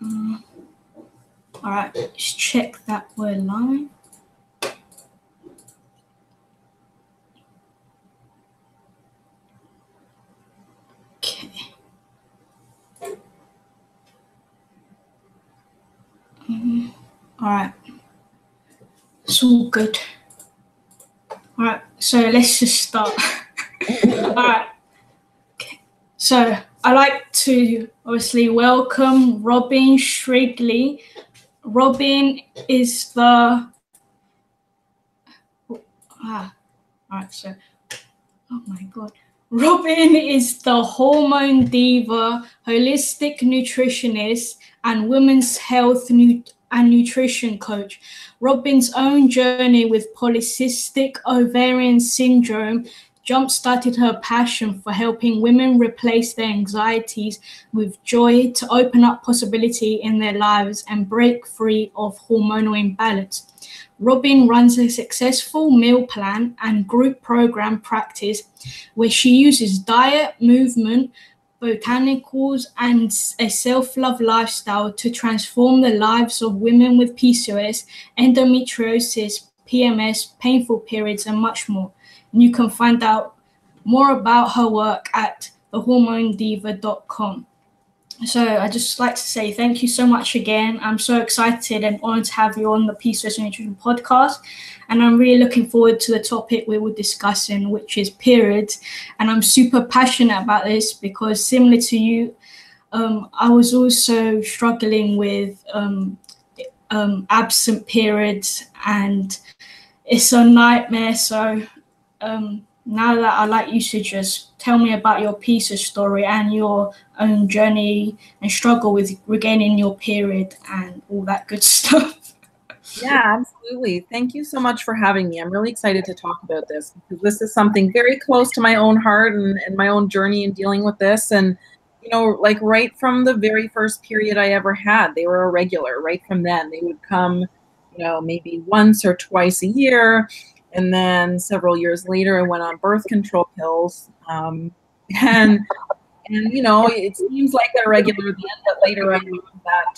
All right, let's check that we're live. Okay. All right. It's all good. All right, so let's just start. All right. Okay. So I'd like to obviously welcome Robyn Srigley. Robyn is the all right, so oh my god. Robyn is the hormone diva, holistic nutritionist, and women's health and nutrition coach. Robyn's own journey with polycystic ovarian syndrome jump-started her passion for helping women replace their anxieties with joy to open up possibility in their lives and break free of hormonal imbalance. Robyn runs a successful meal plan and group program practice where she uses diet, movement, botanicals, and a self-love lifestyle to transform the lives of women with PCOS, endometriosis, PMS, painful periods, and much more. And you can find out more about her work at thehormonediva.com. So I'd just like to say thank you so much again. I'm so excited and honored to have you on the PCOS Nutrition podcast. And I'm really looking forward to the topic we were discussing, which is periods. And I'm super passionate about this because similar to you, I was also struggling with absent periods, and it's a nightmare. So now that I'd like you to just tell me about your PCOS story and your own journey and struggle with regaining your period and all that good stuff. Yeah, absolutely. Thank you so much for having me. I'm really excited to talk about this because this is something very close to my own heart and my own journey in dealing with this. And, you know, like right from the very first period I ever had, they were irregular. Right from then, they would come, you know, maybe once or twice a year. And then several years later, I went on birth control pills. And you know, it seems like they're regular then, but later I learned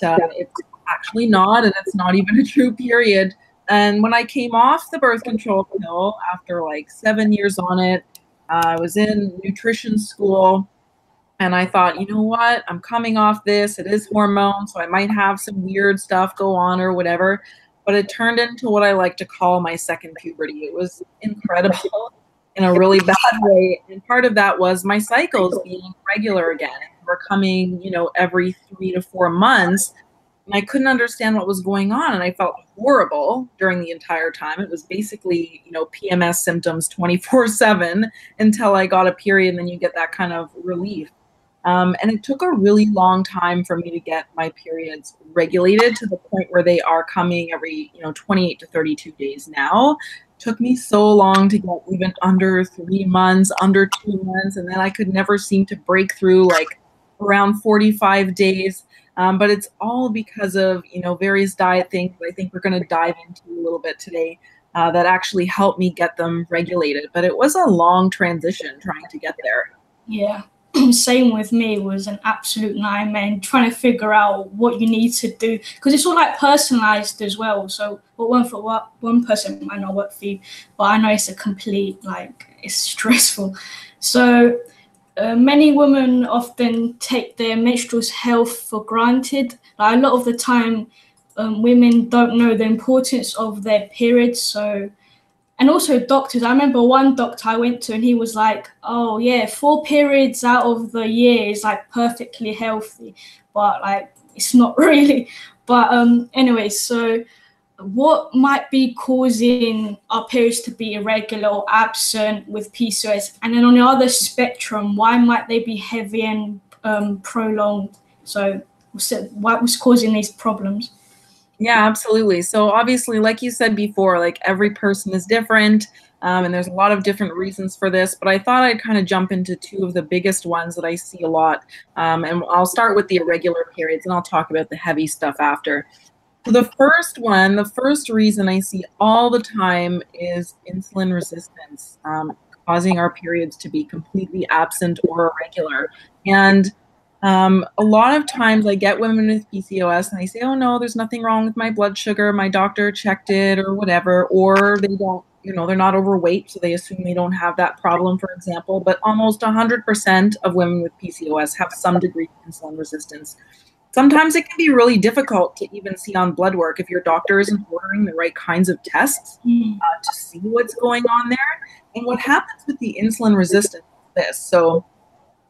that it's actually not, and it's not even a true period. And when I came off the birth control pill after like 7 years on it, I was in nutrition school, and I thought, you know what, I'm coming off this. It is hormones, so I might have some weird stuff go on or whatever. But it turned into what I like to call my second puberty. It was incredible in a really bad way. And part of that was my cycles being regular again. They were coming, you know, every 3 to 4 months. And I couldn't understand what was going on. And I felt horrible during the entire time. It was basically, you know, PMS symptoms 24/7 until I got a period, and then you get that kind of relief. And it took a really long time for me to get my periods regulated to the point where they are coming every, you know, 28 to 32 days now. It took me so long to get even under 3 months, under 2 months, and then I could never seem to break through like around 45 days. But it's all because of, you know, various diet things I think we're going to dive into a little bit today that actually helped me get them regulated. But it was a long transition trying to get there. Yeah. Same with me. It was an absolute nightmare and trying to figure out what you need to do, because it's all like personalized as well. So what one person might not work for you, but I know it's a complete, like, it's stressful. So many women often take their menstrual health for granted. Like, a lot of the time, women don't know the importance of their periods. So, and also doctors. I remember one doctor I went to, and he was like, "Oh yeah, 4 periods out of the year is like perfectly healthy," but like it's not really. But anyway, so what might be causing our periods to be irregular or absent with PCOS? And then on the other spectrum, why might they be heavy and prolonged? So what was causing these problems? Yeah, absolutely. So obviously, like you said before, like every person is different, and there's a lot of different reasons for this, but I thought I'd kind of jump into 2 of the biggest ones that I see a lot. And I'll start with the irregular periods, and I'll talk about the heavy stuff after. So the first one, the first reason I see all the time is insulin resistance, causing our periods to be completely absent or irregular. And A lot of times I get women with PCOS and they say, oh no, there's nothing wrong with my blood sugar. My doctor checked it or whatever, or they don't, they're not overweight, so they assume they don't have that problem, for example. But almost 100% of women with PCOS have some degree of insulin resistance. Sometimes it can be really difficult to even see on blood work if your doctor isn't ordering the right kinds of tests to see what's going on there. And what happens with the insulin resistance is this. So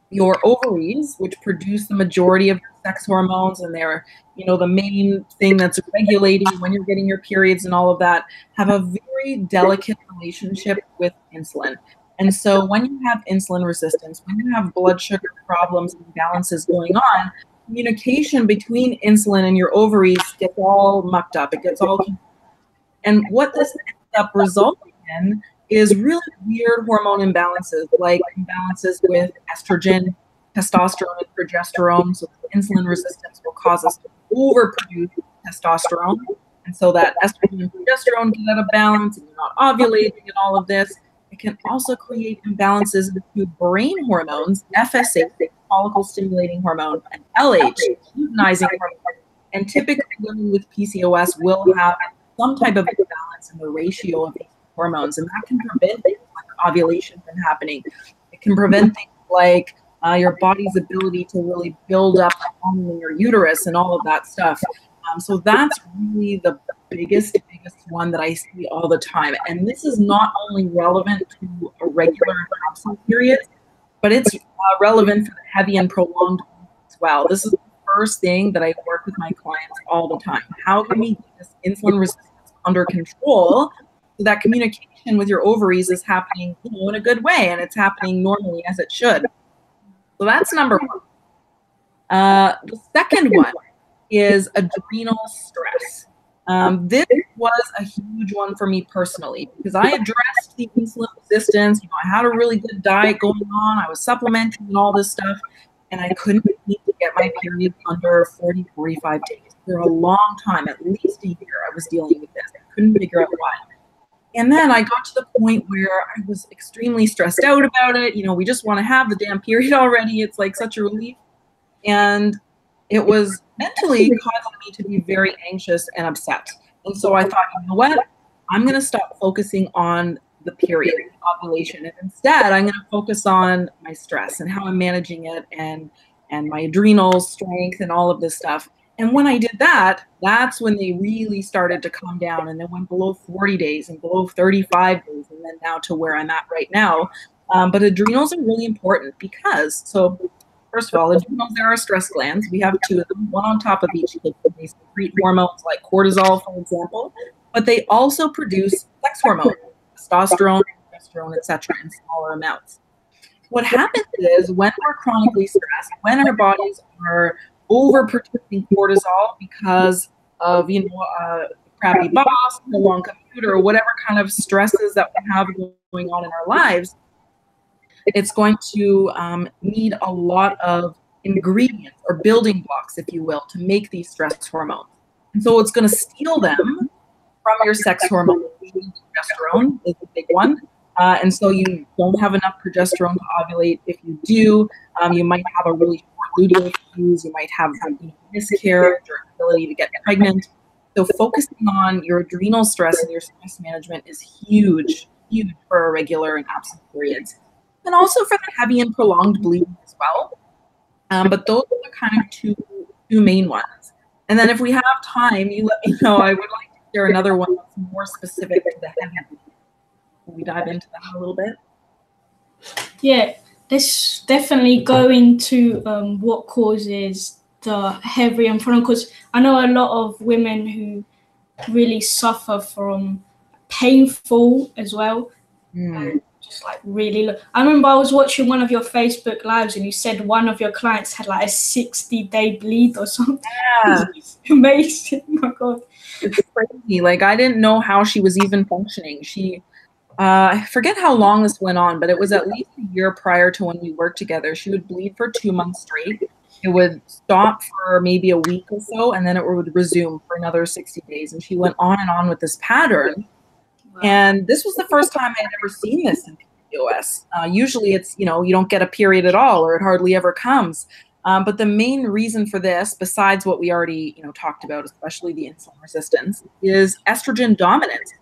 your ovaries, which produce the majority of your sex hormones, and they're, the main thing that's regulating when you're getting your periods and all of that, have a very delicate relationship with insulin. And so when you have insulin resistance, when you have blood sugar problems and imbalances going on, communication between insulin and your ovaries gets all mucked up. It gets all, and what this ends up resulting in is really weird hormone imbalances, like imbalances with estrogen, testosterone, and progesterone. So insulin resistance will cause us to overproduce testosterone. And so that estrogen and progesterone get out of balance and you're not ovulating and all of this. It can also create imbalances into brain hormones, FSH, follicle stimulating hormone, and LH, luteinizing hormone. And typically women with PCOS will have some type of imbalance in the ratio of these hormones, and that can prevent things like ovulation from happening. It can prevent things like your body's ability to really build up hormone in your uterus and all of that stuff. So that's really the biggest one that I see all the time. And this is not only relevant to irregular and absent periods, but it's relevant for the heavy and prolonged as well. This is the first thing that I work with my clients all the time. How can we get this insulin resistance under control so that communication with your ovaries is happening in a good way and it's happening normally as it should? So that's number one. The second one is adrenal stress. This was a huge one for me personally because I addressed the insulin resistance. I had a really good diet going on. I was supplementing and all this stuff, and I couldn't seem to get my period under 40, 45 days. For a long time, at least a year, I was dealing with this. I couldn't figure out why. And then I got to the point where I was extremely stressed out about it. We just want to have the damn period already. It's like such a relief. And it was mentally causing me to be very anxious and upset. And so I thought, you know what? I'm going to stop focusing on the period, ovulation, and instead I'm going to focus on my stress and how I'm managing it and my adrenal strength and all of this stuff. And when I did that, that's when they really started to come down, and they went below 40 days and below 35 days, and then now to where I'm at right now. But adrenals are really important because, so first of all, adrenals, there are stress glands. We have two of them, one on top of each other. They secrete hormones like cortisol, for example, but they also produce sex hormones, testosterone, progesterone, etc., in smaller amounts. What happens is when we're chronically stressed, when our bodies are overproducing cortisol because of, a crappy boss, a long computer, or whatever kind of stresses that we have going on in our lives, it's going to need a lot of ingredients or building blocks, if you will, to make these stress hormones. And so it's going to steal them from your sex hormone. Progesterone is a big one. And so you don't have enough progesterone to ovulate. If you do, you might have a really short luteal fuse. You might have miscarriage or inability to get pregnant. So focusing on your adrenal stress and your stress management is huge for irregular and absent periods. And also for the heavy and prolonged bleeding as well. But those are the kind of two main ones. And then if we have time, you let me know. I would like to share another one that's more specific to the heavy bleeding. Can we dive into that a little bit? Yeah, let's definitely go into what causes the heavy and prolonged, because I know a lot of women who really suffer from painful as well. Just like really I remember I was watching one of your Facebook lives and you said one of your clients had like a 60-day bleed or something. Yeah. It's amazing. Oh my God. It's crazy. Like, I didn't know how she was even functioning. She I forget how long this went on, but it was at least a year prior to when we worked together. She would bleed for 2 months straight. It would stop for maybe a week or so, and then it would resume for another 60 days. And she went on and on with this pattern. Wow. And this was the first time I had ever seen this in PCOS. Usually it's, you don't get a period at all, or it hardly ever comes. But the main reason for this, besides what we already talked about, especially the insulin resistance, is estrogen dominance.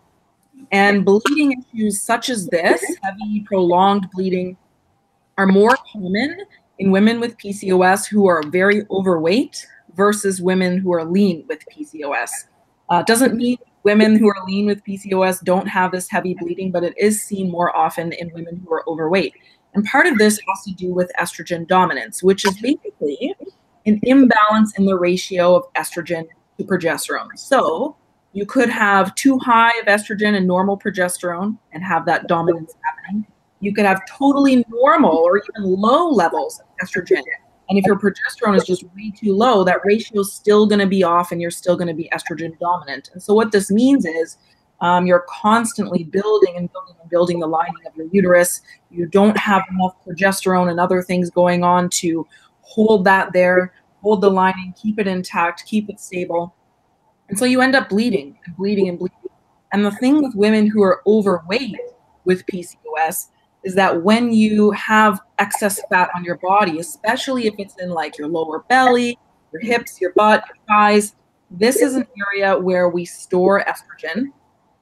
And bleeding issues such as this, heavy, prolonged bleeding, are more common in women with PCOS who are very overweight versus women who are lean with PCOS. Doesn't mean women who are lean with PCOS don't have this heavy bleeding, but it is seen more often in women who are overweight. And part of this has to do with estrogen dominance, which is basically an imbalance in the ratio of estrogen to progesterone. So you could have too high of estrogen and normal progesterone and have that dominance happening. You could have totally normal or even low levels of estrogen. And if your progesterone is just way too low, that ratio is still going to be off and you're still going to be estrogen dominant. And so what this means is you're constantly building and building and building the lining of your uterus. You don't have enough progesterone and other things going on to hold that there, hold the lining, keep it intact, keep it stable. And so you end up bleeding and bleeding and bleeding. And the thing with women who are overweight with PCOS is that when you have excess fat on your body, especially if it's in like your lower belly, your hips, your butt, your thighs, this is an area where we store estrogen.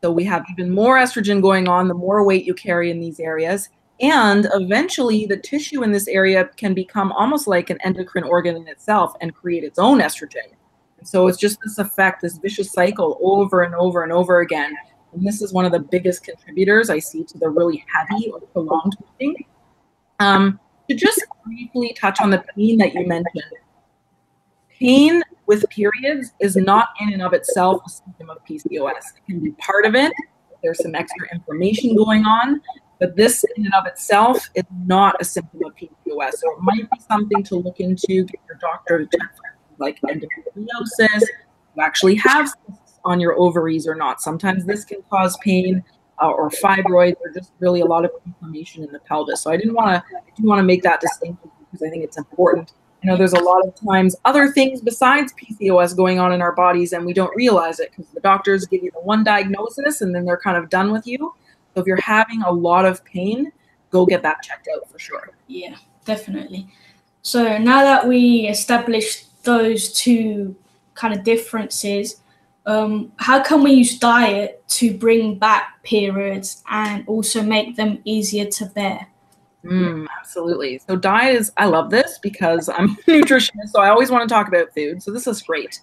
So we have even more estrogen going on the more weight you carry in these areas. And eventually the tissue in this area can become almost like an endocrine organ in itself and create its own estrogen. And so it's just this effect, this vicious cycle over and over and over again. And this is one of the biggest contributors I see to the really heavy or prolonged bleeding. To just briefly touch on the pain that you mentioned, pain with periods is not in and of itself a symptom of PCOS. It can be part of it. There's some extra inflammation going on, but this in and of itself is not a symptom of PCOS. So it might be something to look into, get your doctor to check for like endometriosis, you actually have cysts on your ovaries or not. Sometimes this can cause pain or fibroids or just really a lot of inflammation in the pelvis. So I do want to make that distinction because I think it's important. There's a lot of times other things besides PCOS going on in our bodies and we don't realize it because the doctors give you the one diagnosis and then they're kind of done with you. So if you're having a lot of pain, go get that checked out for sure. Yeah, definitely. So now that we established those two kind of differences, how can we use diet to bring back periods and also make them easier to bear? Absolutely. So diet is, I love this because I'm a nutritionist, so I always want to talk about food. So this is great.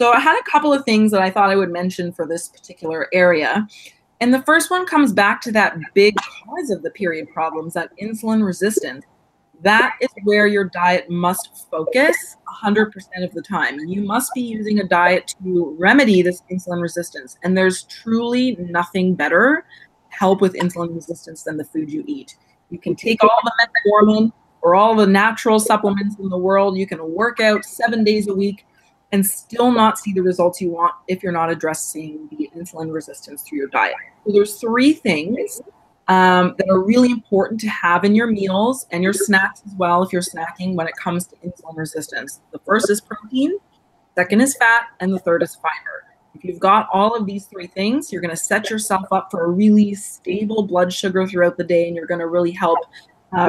So I had a couple of things that I thought I would mention for this particular area. And the first one comes back to that big cause of the period problems, that insulin resistance. That is where your diet must focus 100% of the time. You must be using a diet to remedy this insulin resistance. And there's truly nothing better to help with insulin resistance than the food you eat. You can take all the metformin or all the natural supplements in the world. You can work out 7 days a week and still not see the results you want if you're not addressing the insulin resistance through your diet. So there's three things that are really important to have in your meals and your snacks as well if you're snacking when it comes to insulin resistance. The first is protein, second is fat, and the third is fiber. If you've got all of these three things, you're going to set yourself up for a really stable blood sugar throughout the day, and you're going to really help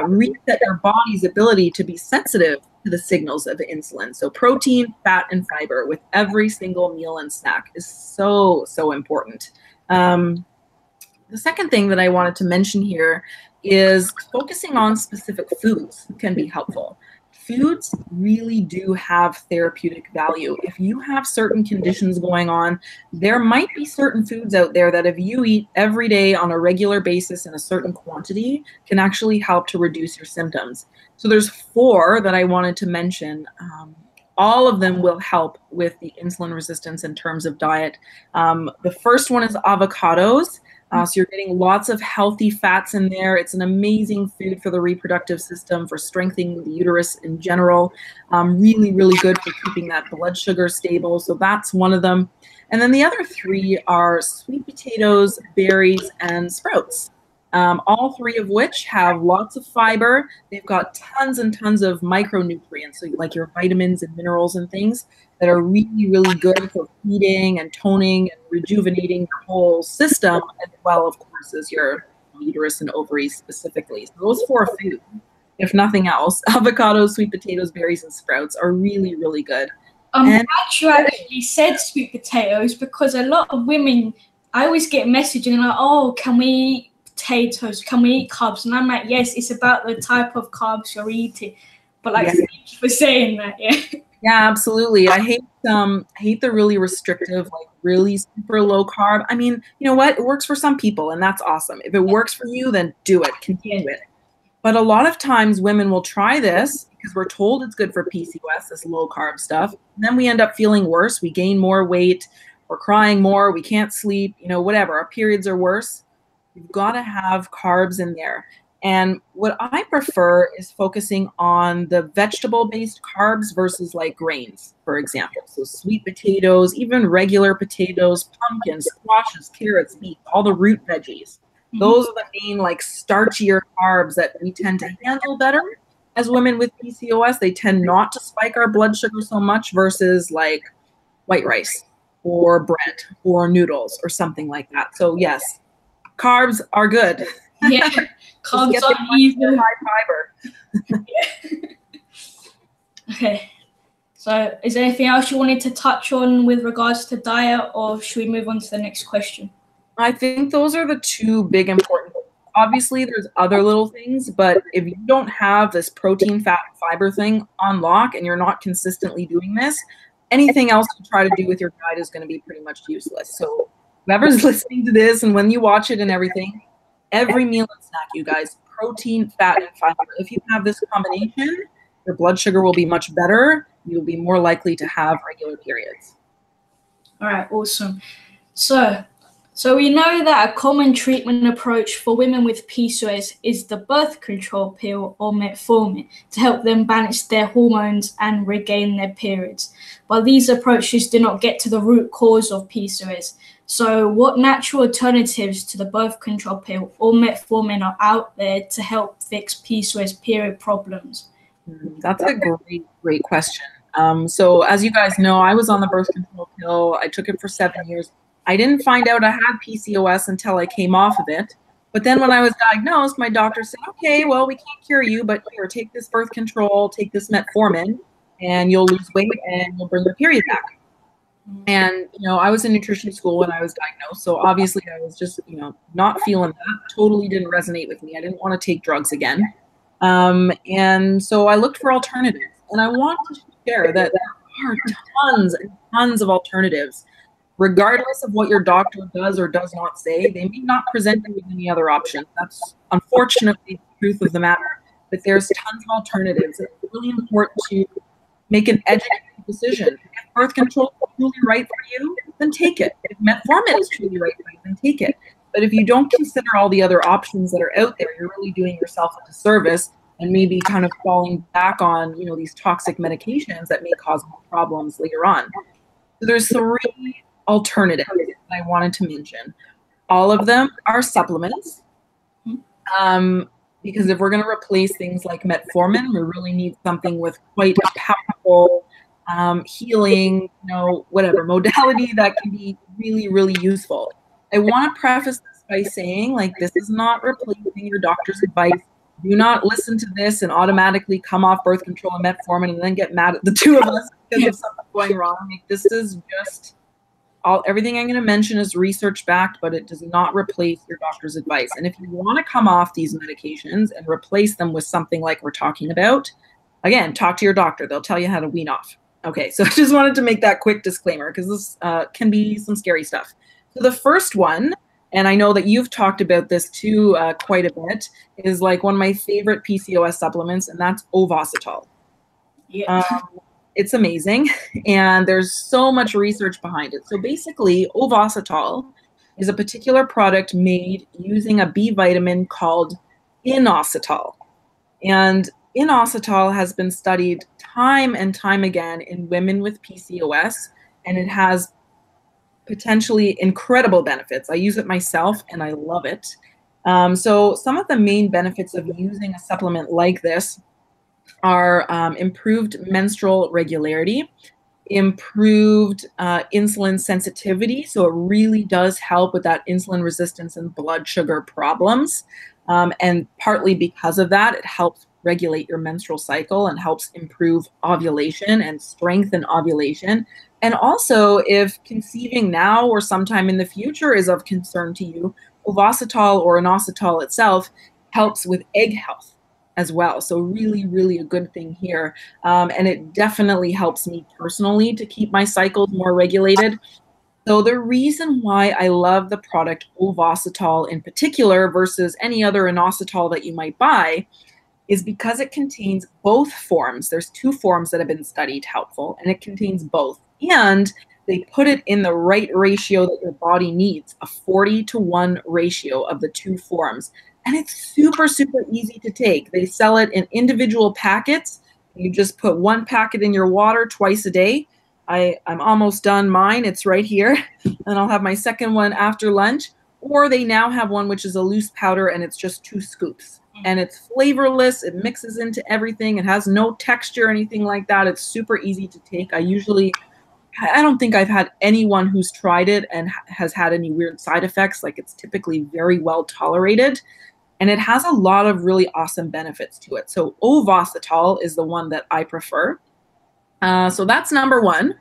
reset your body's ability to be sensitive to the signals of insulin. So protein, fat, and fiber with every single meal and snack is so, so important. The second thing that I wanted to mention here is focusing on specific foods can be helpful. Foods really do have therapeutic value. If you have certain conditions going on, there might be certain foods out there that if you eat every day on a regular basis in a certain quantity can actually help to reduce your symptoms. So there's 4 that I wanted to mention. All of them will help with the insulin resistance in terms of diet. The first one is avocados. So you're getting lots of healthy fats in there. It's an amazing food for the reproductive system, for strengthening the uterus in general. Really, really good for keeping that blood sugar stable. So that's one of them. And then the other 3 are sweet potatoes, berries, and sprouts. All 3 of which have lots of fiber. They've got tons and tons of micronutrients, so like your vitamins and minerals and things that are really, really good for feeding and toning and rejuvenating your whole system, as well, of course, as your uterus and ovaries specifically. So those 4 foods, if nothing else. Avocados, sweet potatoes, berries, and sprouts are really, really good. I'm glad you actually said sweet potatoes, because a lot of women, I always get messaging like, oh, can we eat potatoes? Can we eat carbs? And I'm like, yes, it's about the type of carbs you're eating. But like, thank you for saying that, yeah. Yeah, absolutely. I hate the really restrictive, like really super low carb. I mean, you know what? It works for some people, and that's awesome. If it works for you, then do it. Continue it. But a lot of times women will try this because we're told it's good for PCOS, this low carb stuff. And then we end up feeling worse. We gain more weight. We're crying more. We can't sleep, you know, whatever. Our periods are worse. You've got to have carbs in there. And what I prefer is focusing on the vegetable-based carbs versus like grains, for example. So sweet potatoes, even regular potatoes, pumpkins, squashes, carrots, beets, all the root veggies. Those are the main like starchier carbs that we tend to handle better as women with PCOS. They tend not to spike our blood sugar so much versus like white rice or bread or noodles or something like that. So yes, carbs are good. Yeah, carbs are even high fiber. Okay. So is there anything else you wanted to touch on with regards to diet, or should we move on to the next question? I think those are the two big important things. Obviously, there's other little things, but if you don't have this protein, fat, fiber thing on lock and you're not consistently doing this, anything else you try to do with your diet is going to be pretty much useless. So whoever's listening to this and when you watch it and everything, every meal and snack, you guys, protein, fat, and fiber. If you have this combination, your blood sugar will be much better. You'll be more likely to have regular periods. All right, awesome. So we know that a common treatment approach for women with PCOS is the birth control pill or metformin to help them balance their hormones and regain their periods. But these approaches do not get to the root cause of PCOS. So what natural alternatives to the birth control pill or metformin are out there to help fix PCOS period problems? That's a great question. So as you guys know, I was on the birth control pill. I took it for 7 years. I didn't find out I had PCOS until I came off of it. But then when I was diagnosed, my doctor said, okay, well, we can't cure you, but here, take this birth control, take this metformin, and you'll lose weight and you'll bring your period back. And, you know, I was in nutrition school when I was diagnosed. So obviously I was just, you know, not feeling that. Totally didn't resonate with me. I didn't want to take drugs again. And so I looked for alternatives. And I want to share that there are tons and tons of alternatives. Regardless of what your doctor does or does not say, they may not present you with any other option. That's unfortunately the truth of the matter. But there's tons of alternatives. It's really important to make an educated decision. If birth control is truly right for you, then take it. If metformin is truly right for you, then take it. But if you don't consider all the other options that are out there, you're really doing yourself a disservice and maybe kind of falling back on, you know, these toxic medications that may cause more problems later on. So there's 3 alternatives that I wanted to mention. All of them are supplements. Because if we're going to replace things like metformin, we really need something with quite a powerful healing, you know, whatever modality that can be really, really useful. I want to preface this by saying, like, this is not replacing your doctor's advice. Do not listen to this and automatically come off birth control and metformin and then get mad at the two of us because of something going wrong. Like, this is just everything I'm going to mention is research backed, but it does not replace your doctor's advice. And if you want to come off these medications and replace them with something like we're talking about, again, talk to your doctor. They'll tell you how to wean off. Okay, so I just wanted to make that quick disclaimer because this can be some scary stuff. So the first one, and I know that you've talked about this too quite a bit, is like one of my favorite PCOS supplements, and that's Ovasitol. Yeah. It's amazing, and there's so much research behind it. So basically, Ovasitol is a particular product made using a B vitamin called inositol. And inositol has been studied time and time again in women with PCOS, and it has potentially incredible benefits. I use it myself, and I love it. So some of the main benefits of using a supplement like this are improved menstrual regularity, improved insulin sensitivity. So it really does help with that insulin resistance and blood sugar problems. And partly because of that, it helps regulate your menstrual cycle and helps improve ovulation and strengthen ovulation. And also, if conceiving now or sometime in the future is of concern to you, ovositol or inositol itself helps with egg health as well. So really, really a good thing here. And it definitely helps me personally to keep my cycles more regulated. So the reason why I love the product ovositol in particular versus any other inositol that you might buy is because it contains both forms. There's 2 forms that have been studied helpful, and it contains both. And they put it in the right ratio that your body needs, a 40-to-1 ratio of the 2 forms. And it's super, super easy to take. They sell it in individual packets. You just put 1 packet in your water twice a day. I'm almost done mine. It's right here. And I'll have my second one after lunch. Or they now have one which is a loose powder, and it's just 2 scoops. And it's flavorless. It mixes into everything. It has no texture or anything like that. It's super easy to take. I don't think I've had anyone who's tried it and has had any weird side effects. Like, it's typically very well tolerated. And it has a lot of really awesome benefits to it. So ovositol is the one that I prefer. So that's number 1.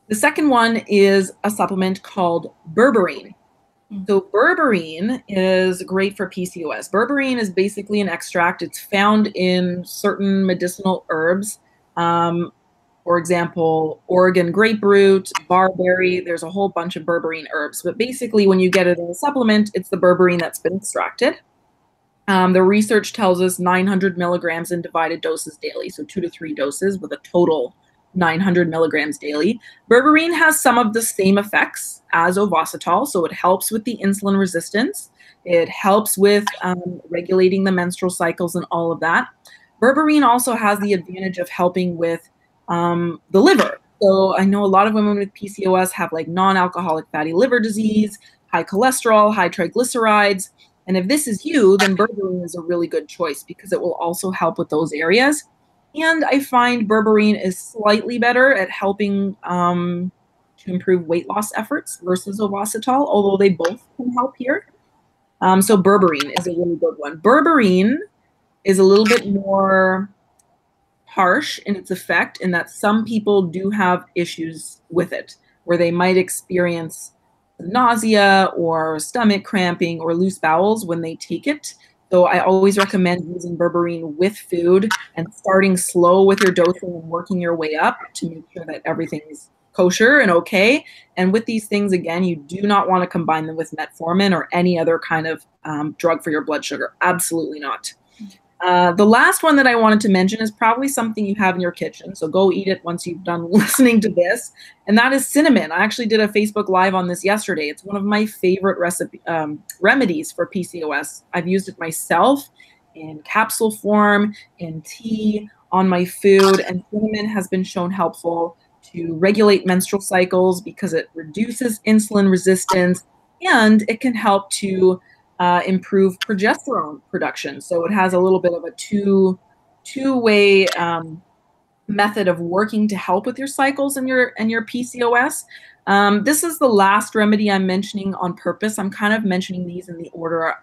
The second one is a supplement called berberine. So berberine is great for PCOS. Berberine is basically an extract. It's found in certain medicinal herbs. For example, Oregon grapefruit, barberry. There's a whole bunch of berberine herbs. But basically, when you get it in a supplement, it's the berberine that's been extracted. The research tells us 900 milligrams in divided doses daily, so 2 to 3 doses with a total 900 milligrams daily. Berberine has some of the same effects as ovositol, so it helps with the insulin resistance. It helps with regulating the menstrual cycles and all of that. Berberine also has the advantage of helping with the liver. So I know a lot of women with PCOS have like non-alcoholic fatty liver disease, high cholesterol, high triglycerides. And if this is you, then berberine is a really good choice because it will also help with those areas. And I find berberine is slightly better at helping to improve weight loss efforts versus ovositol, although they both can help here. So berberine is a really good one. Berberine is a little bit more harsh in its effect in that some people do have issues with it, where they might experience nausea or stomach cramping or loose bowels when they take it. So I always recommend using berberine with food and starting slow with your dosing and working your way up to make sure that everything's kosher and okay. And with these things, again, you do not want to combine them with metformin or any other kind of drug for your blood sugar. Absolutely not. The last one that I wanted to mention is probably something you have in your kitchen. So go eat it once you've done listening to this. And that is cinnamon. I actually did a Facebook Live on this yesterday. It's one of my favorite remedies for PCOS. I've used it myself in capsule form, in tea, on my food. And cinnamon has been shown helpful to regulate menstrual cycles because it reduces insulin resistance, and it can help to improve progesterone production. So it has a little bit of a two-way method of working to help with your cycles and your PCOS. This is the last remedy I'm mentioning on purpose. I'm kind of mentioning these in the order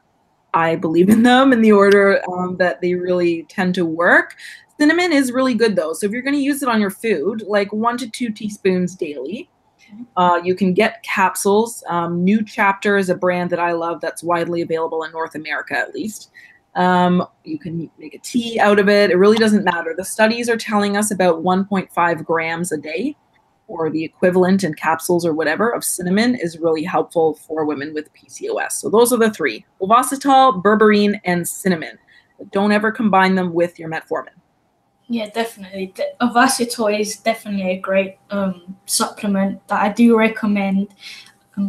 I believe in them, in the order that they really tend to work. Cinnamon is really good though. So if you're going to use it on your food, like 1 to 2 teaspoons daily. You can get capsules. New Chapter is a brand that I love that's widely available in North America, at least. You can make a tea out of it. It really doesn't matter. The studies are telling us about 1.5 grams a day, or the equivalent in capsules or whatever of cinnamon is really helpful for women with PCOS. So those are the 3: ovositol, berberine, and cinnamon. But don't ever combine them with your metformin. Yeah, definitely. Ovositol is definitely a great supplement that I do recommend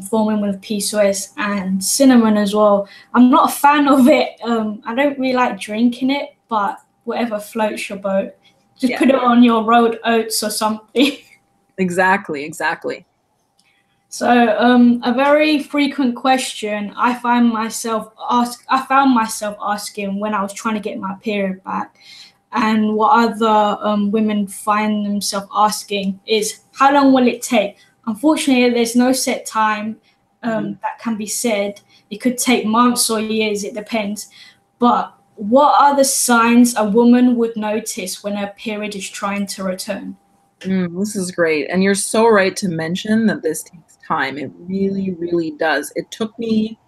for women with PCOS, and cinnamon as well. I'm not a fan of it. I don't really like drinking it, but whatever floats your boat. Just put it on your rolled oats or something. Exactly. So a very frequent question I found myself asking when I was trying to get my period back, and what other women find themselves asking, is how long will it take? Unfortunately, there's no set time that can be said. It could take months or years, it depends. But what are the signs a woman would notice when her period is trying to return? This is great. And you're so right to mention that this takes time. It really, really does. It took me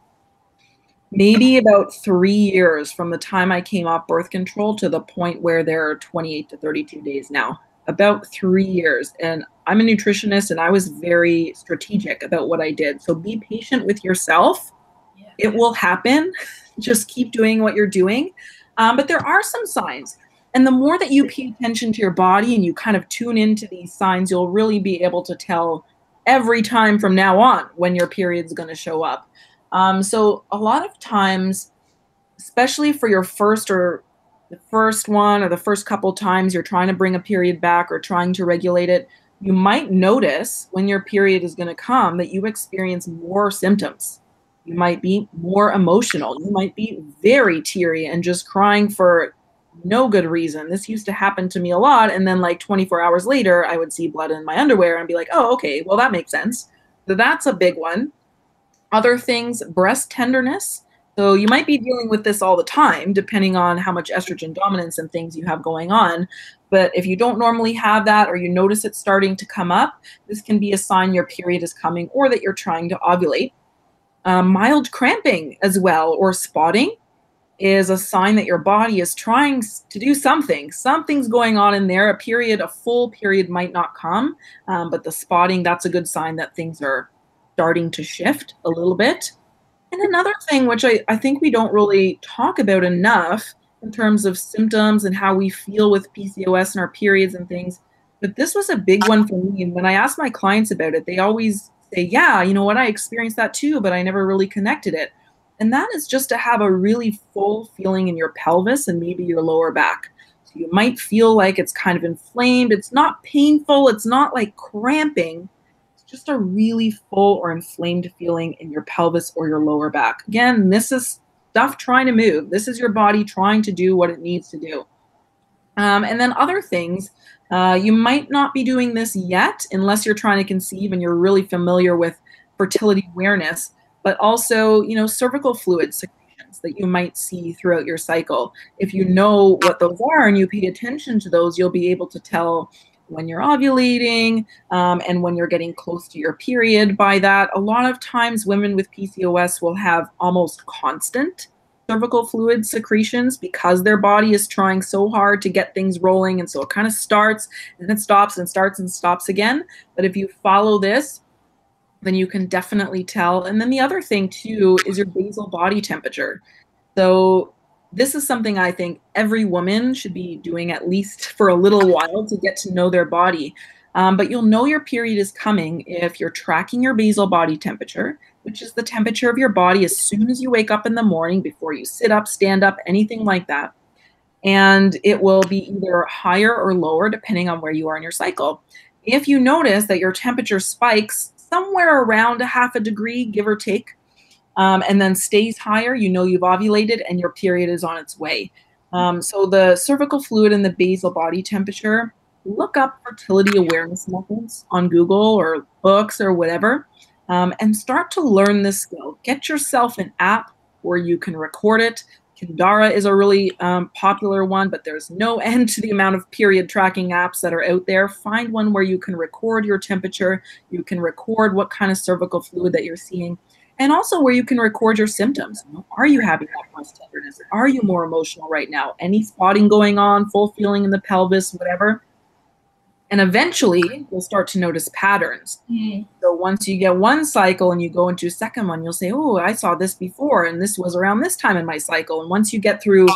maybe about 3 years from the time I came off birth control to the point where there are 28 to 32 days now. About 3 years. And I'm a nutritionist and I was very strategic about what I did. So be patient with yourself. Yeah. It will happen. Just keep doing what you're doing. But there are some signs. And the more that you pay attention to your body and you kind of tune into these signs, you'll really be able to tell every time from now on when your period's going to show up. So a lot of times, especially for your first one or the first couple times you're trying to bring a period back or trying to regulate it, you might notice when your period is going to come that you experience more symptoms. You might be more emotional. You might be very teary and just crying for no good reason. This used to happen to me a lot. And then like 24 hours later, I would see blood in my underwear and be like, oh, okay, well, that makes sense. So that's a big one. Other things, breast tenderness. So you might be dealing with this all the time, depending on how much estrogen dominance and things you have going on. But if you don't normally have that or you notice it starting to come up, this can be a sign your period is coming or that you're trying to ovulate. Mild cramping as well, or spotting, is a sign that your body is trying to do something. Something's going on in there. A full period might not come, but the spotting, that's a good sign that things are starting to shift a little bit. And another thing, which I think we don't really talk about enough in terms of symptoms and how we feel with PCOS and our periods and things, but this was a big one for me. And when I ask my clients about it, they always say, yeah, you know what, I experienced that too, but I never really connected it. And that is just to have a really full feeling in your pelvis and maybe your lower back. So you might feel like it's kind of inflamed. It's not painful. It's not like cramping. It's just a really full or inflamed feeling in your pelvis or your lower back. Again, this is stuff trying to move. This is your body trying to do what it needs to do. And then other things, you might not be doing this yet unless you're trying to conceive and you're really familiar with fertility awareness, but also, cervical fluid secretions that you might see throughout your cycle. If you know what those are and you pay attention to those, you'll be able to tell when you're ovulating and when you're getting close to your period by that. A lot of times women with PCOS will have almost constant cervical fluid secretions because their body is trying so hard to get things rolling. And so it kind of starts and then stops and starts and stops again. But if you follow this, then you can definitely tell. And then the other thing too is your basal body temperature. So this is something I think every woman should be doing at least for a little while to get to know their body. But you'll know your period is coming if you're tracking your basal body temperature, which is the temperature of your body as soon as you wake up in the morning, before you sit up, stand up, anything like that. And it will be either higher or lower depending on where you are in your cycle. If you notice that your temperature spikes somewhere around a half a degree, give or take, and then stays higher, you know you've ovulated and your period is on its way. So the cervical fluid and the basal body temperature, look up fertility awareness methods on Google or books or whatever, and start to learn this skill. Get yourself an app where you can record it. Kindara is a really popular one, but there's no end to the amount of period tracking apps that are out there. Find one where you can record your temperature, you can record what kind of cervical fluid that you're seeing, and also where you can record your symptoms. Are you having that breast tenderness? Are you more emotional right now? Any spotting going on, full feeling in the pelvis, whatever? And eventually, you'll start to notice patterns. So once you get one cycle and you go into a second one, you'll say, oh, I saw this before, and this was around this time in my cycle. And once you get through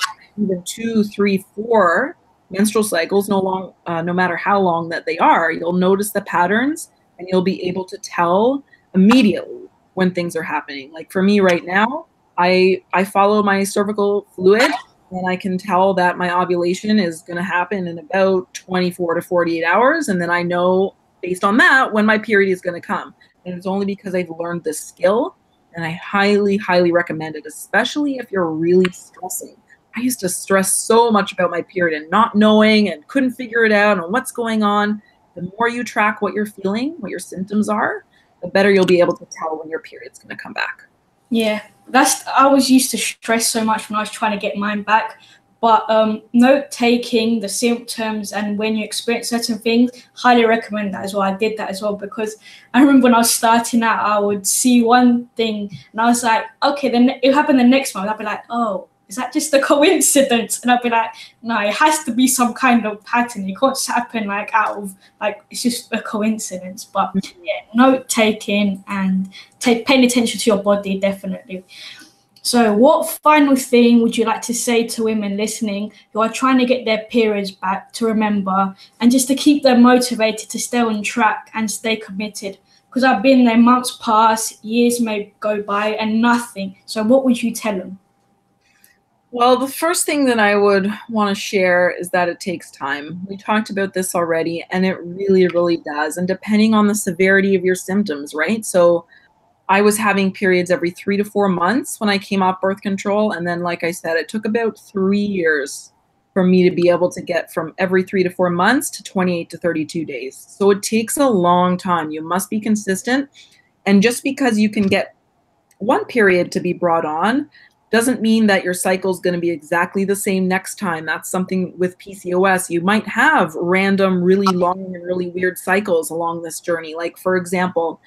even 2, 3, 4 menstrual cycles, no matter how long that they are, you'll notice the patterns, and you'll be able to tell immediately when things are happening. Like for me right now, I follow my cervical fluid, and I can tell that my ovulation is going to happen in about 24 to 48 hours. And then I know based on that when my period is going to come. And it's only because I've learned this skill, and I highly, highly recommend it, especially if you're really stressing. I used to stress so much about my period and not knowing and couldn't figure it out and what's going on. The more you track what you're feeling, what your symptoms are, the better you'll be able to tell when your period's going to come back. Yeah, I was used to stress so much when I was trying to get mine back. But note taking the symptoms and when you experience certain things, highly recommend that as well. I did that as well because I remember when I was starting out, I would see one thing and I was like, okay, then it happened the next month. I'd be like, oh, is that just a coincidence? And I'd be like, no, it has to be some kind of pattern. It can't happen like out of like it's just a coincidence. But yeah, note taking and paying attention to your body definitely. So what final thing would you like to say to women listening who are trying to get their periods back to remember and just to keep them motivated to stay on track and stay committed? Because I've been there, months pass, years may go by and nothing. So what would you tell them? Well, the first thing that I would want to share is that it takes time. We talked about this already, and it really, really does. And depending on the severity of your symptoms, right? So I was having periods every 3 to 4 months when I came off birth control. And then, like I said, it took about 3 years for me to be able to get from every 3 to 4 months to 28 to 32 days. So it takes a long time. You must be consistent. And just because you can get one period to be brought on doesn't mean that your cycle is going to be exactly the same next time. That's something with PCOS. You might have random, really long and really weird cycles along this journey. Like, for example,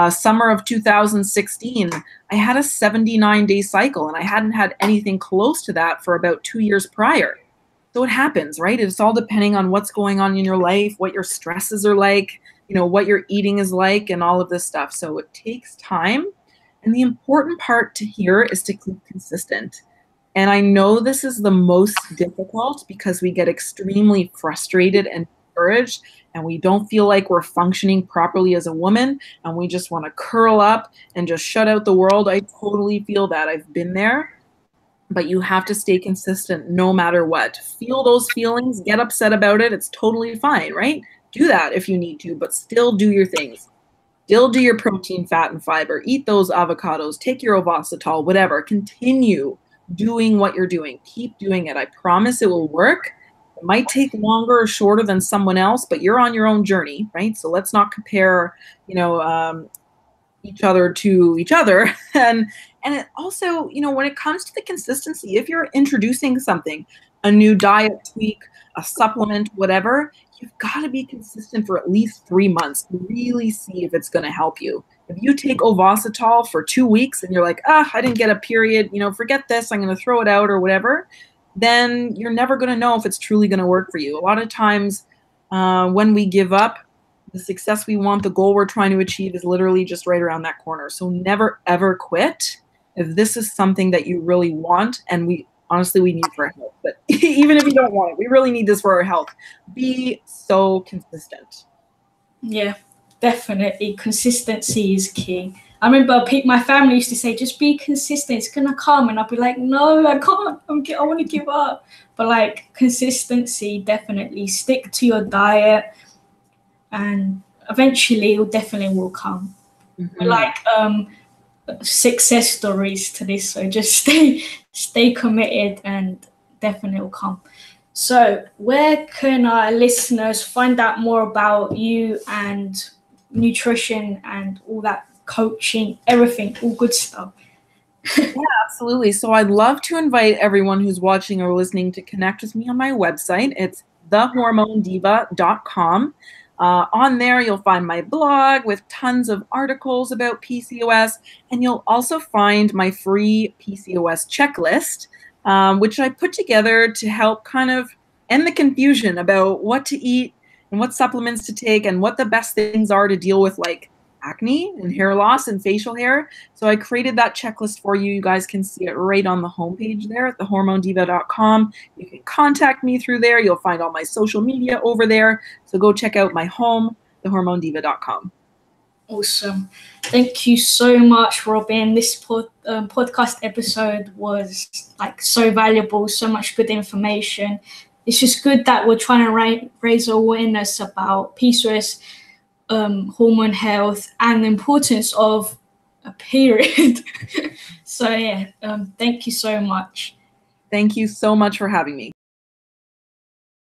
summer of 2016, I had a 79-day cycle and I hadn't had anything close to that for about 2 years prior. So it happens, right? It's all depending on what's going on in your life, what your stresses are like, what your eating is like, and all of this stuff. So it takes time. And the important part to hear is to keep consistent. And I know this is the most difficult because we get extremely frustrated and discouraged, and we don't feel like we're functioning properly as a woman, and we just want to curl up and just shut out the world. I totally feel that. I've been there. But you have to stay consistent no matter what. Feel those feelings, get upset about it. It's totally fine, right? Do that if you need to, but still do your things. Still do your protein, fat, and fiber. Eat those avocados. Take your ovasitol, whatever. Continue doing what you're doing. Keep doing it. I promise it will work. It might take longer or shorter than someone else, but you're on your own journey, right? So let's not compare, each other to each other. And it also, when it comes to the consistency, if you're introducing something, a new diet tweak, a supplement, whatever, you've got to be consistent for at least 3 months to really see if it's going to help you. If you take ovasitol for 2 weeks and you're like, I didn't get a period, forget this, I'm going to throw it out or whatever, then you're never going to know if it's truly going to work for you. A lot of times when we give up, the success we want, the goal we're trying to achieve is literally just right around that corner. So never, ever quit if this is something that you really want. And we need for our health. But even if you don't want it, we really need this for our health. Be so consistent. Yeah, definitely. Consistency is key. I remember my family used to say, just be consistent. It's going to come. And I'd be like, no, I can't. I want to give up. But consistency, definitely. Stick to your diet. And eventually it definitely will come. Mm-hmm. Success stories to this, so just stay committed and definitely will come. So where can our listeners find out more about you and nutrition and all that coaching, everything, all good stuff? Yeah, absolutely. So I'd love to invite everyone who's watching or listening to connect with me on my website. It's thehormonediva.com. On there, you'll find my blog with tons of articles about PCOS, and you'll also find my free PCOS checklist, which I put together to help kind of end the confusion about what to eat and what supplements to take and what the best things are to deal with acne and hair loss and facial hair. So I created that checklist for you. You guys can see it right on the homepage there at thehormonediva.com. You can contact me through there. You'll find all my social media over there. So go check out my home, thehormonediva.com. Awesome. Thank you so much, Robyn. This podcast episode was so valuable, so much good information. It's just good that we're trying to raise awareness about PCOS, hormone health, and the importance of a period. So yeah, thank you so much. Thank you so much for having me.